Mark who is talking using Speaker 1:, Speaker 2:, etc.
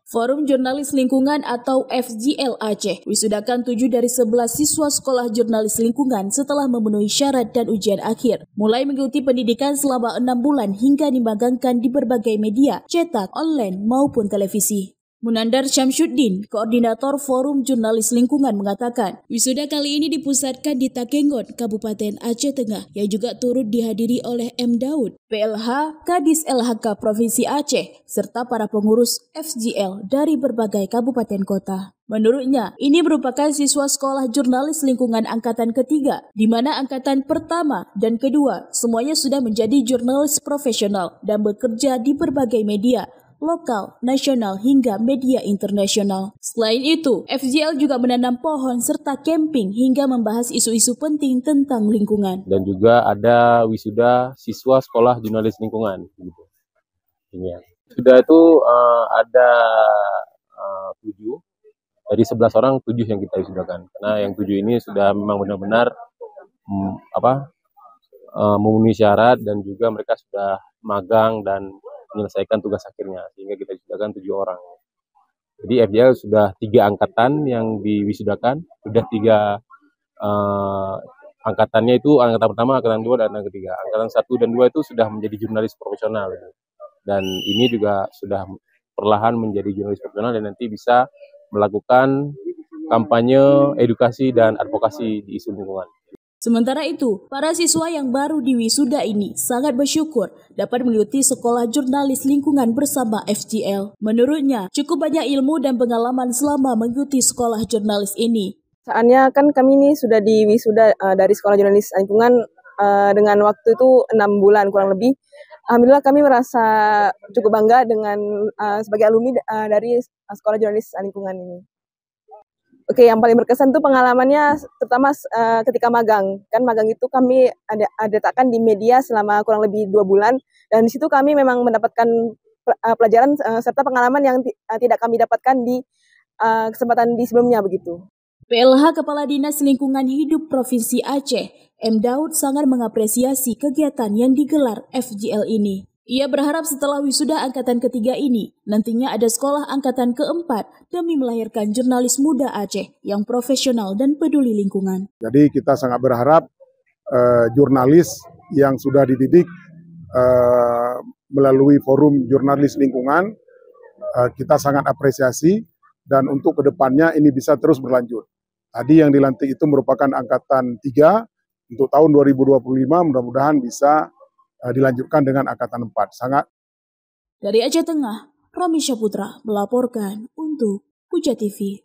Speaker 1: Forum Jurnalis Lingkungan atau FJL Aceh wisudakan 7 dari 11 siswa sekolah jurnalis lingkungan setelah memenuhi syarat dan ujian akhir. Mulai mengikuti pendidikan selama 6 bulan hingga dimagangkan di berbagai media, cetak, online maupun televisi. Munandar Syamsuddin, Koordinator Forum Jurnalis Lingkungan mengatakan, wisuda kali ini dipusatkan di Takengon, Kabupaten Aceh Tengah, yang juga turut dihadiri oleh M. Daud, PLH, Kadis LHK Provinsi Aceh, serta para pengurus FJL dari berbagai kabupaten kota. Menurutnya, ini merupakan siswa sekolah jurnalis lingkungan angkatan ketiga, di mana angkatan pertama dan kedua semuanya sudah menjadi jurnalis profesional dan bekerja di berbagai media, lokal, nasional, hingga media internasional. Selain itu, FJL juga menanam pohon serta camping hingga membahas isu-isu penting tentang lingkungan.
Speaker 2: Dan juga ada wisuda siswa sekolah jurnalis lingkungan. Gitu. Ini. Sudah itu ada 7, dari 11 orang 7 yang kita wisudakan. Karena yang 7 ini sudah memang benar-benar memenuhi syarat dan juga mereka sudah magang dan menyelesaikan tugas akhirnya, sehingga kita wisudakan 7 orang. Jadi FJL sudah 3 angkatan yang diwisudakan, sudah 3 angkatannya itu angkatan pertama, angkatan 2, dan angkatan ketiga. Angkatan 1 dan 2 itu sudah menjadi jurnalis profesional. Dan ini juga sudah perlahan menjadi jurnalis profesional dan nanti bisa melakukan kampanye, edukasi, dan advokasi di isu lingkungan.
Speaker 1: Sementara itu, para siswa yang baru diwisuda ini sangat bersyukur dapat mengikuti sekolah jurnalis lingkungan bersama FJL. Menurutnya, cukup banyak ilmu dan pengalaman selama mengikuti sekolah jurnalis ini.
Speaker 3: Soalnya kan kami ini sudah diwisuda dari sekolah jurnalis lingkungan dengan waktu itu 6 bulan kurang lebih. Alhamdulillah kami merasa cukup bangga dengan sebagai alumni dari sekolah jurnalis lingkungan ini. Oke, yang paling berkesan tuh pengalamannya terutama ketika magang. Kan magang itu kami adakan di media selama kurang lebih 2 bulan. Dan di situ kami memang mendapatkan pelajaran serta pengalaman yang tidak kami dapatkan di kesempatan di sebelumnya begitu.
Speaker 1: PLH Kepala Dinas Lingkungan Hidup Provinsi Aceh, M. Daud sangat mengapresiasi kegiatan yang digelar FJL ini. Ia berharap setelah wisuda angkatan ketiga ini, nantinya ada sekolah angkatan keempat demi melahirkan jurnalis muda Aceh yang profesional dan peduli lingkungan.
Speaker 4: Jadi kita sangat berharap jurnalis yang sudah dididik melalui forum jurnalis lingkungan, kita sangat apresiasi dan untuk kedepannya ini bisa terus berlanjut. Tadi yang dilantik itu merupakan angkatan 3, untuk tahun 2025 mudah-mudahan bisa dilanjutkan dengan angkatan 4.
Speaker 1: Dari Aceh Tengah, Romi Syaputra melaporkan untuk Puja TV.